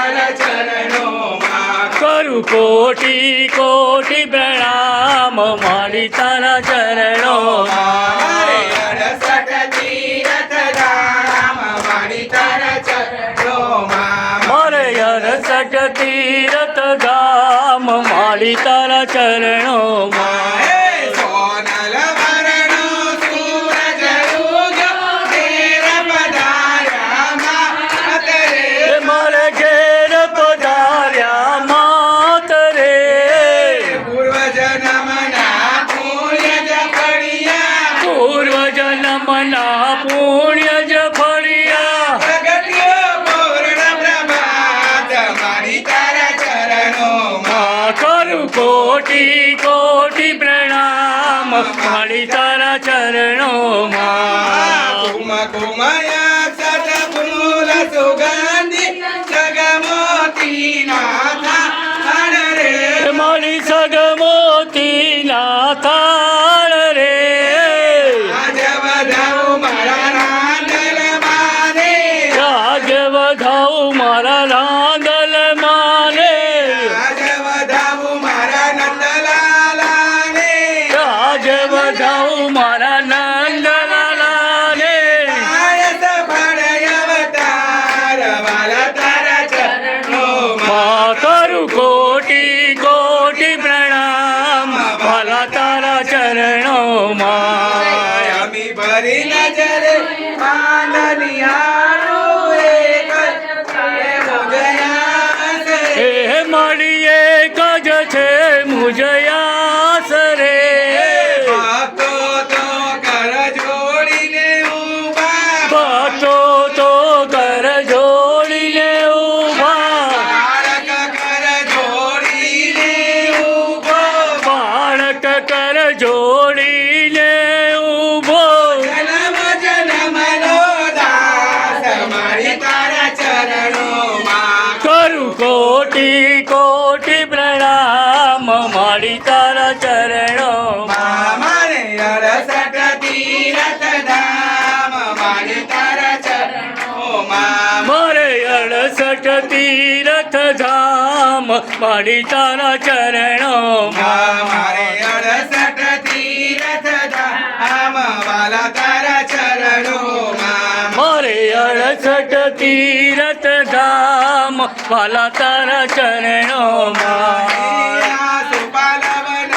તારા ચરણોમાં કરું કોટી કોટી પ્રણામ મારી તારા ચરણોમાં મારે 68 તીરથ ધામ મારી તારા ચરણોમાં મારે 68 તીરથ ધામ મારી તારા ચરણોમાં હે સોનલ વરણો સૂરજ ઉગ્યો ઘેર પધાર્યા માત રે મારે ઘેર પધાર્યા માત રે પૂર્વ જન્મના પુણ્ય જ ફળિયા પૂર્વ જન્મના પુણ્ય જ ફળિયા પ્રગટ્યો પૂર્ણ પ્રભાત મારી તારા ચરણોમાં કરું કોટી કોટી પ્રણામ મારી તારા ચરણોમાં કુમ કુમયા સત ફૂલ સુગંધી જગમોતી નાથા રે મારી સગમોતી ના થાળ રે આજ વધાવું મારા રાંદલ માને રાજ વધાવું મારા રાંદલ માને આજ વધાવું મારા નંદલાલાને રાજ વધાવું મારા નંદલાલાને આયત ફળ અવતાર વાલા તારા ચરણોમાં કરું કોટી કોટી પ્રણામ વાલા તારા ચરણોમાં અમી ભરી નજર માંડલિયાનું એક મુજયા એ મળી એક જ છે મુજયાસ રે ભક્તો તો કર જોડીને ઊભા ભક્તો તો કર જોડીને ઊભા બાળક કર જોડીને ઊભો બાળક કર જોડીને ઊભો જન્મ જન્મનો દાસ મારી તારા ચરણોમાં કરું કોટી કોટી પ્રણામ મારી તારા ચરણોમાં મારે 68 તીરથ ધામ મારી તારા ચરણોમાં મારે 68 તીરથ ધામ મારી તારા ચરણોમાં મારે 68 તીરથ ધામ વાલા તારા ચરણોમાં મારે 68 તીરથ ધામ વાલા તારા ચરણોમાં આ સુખ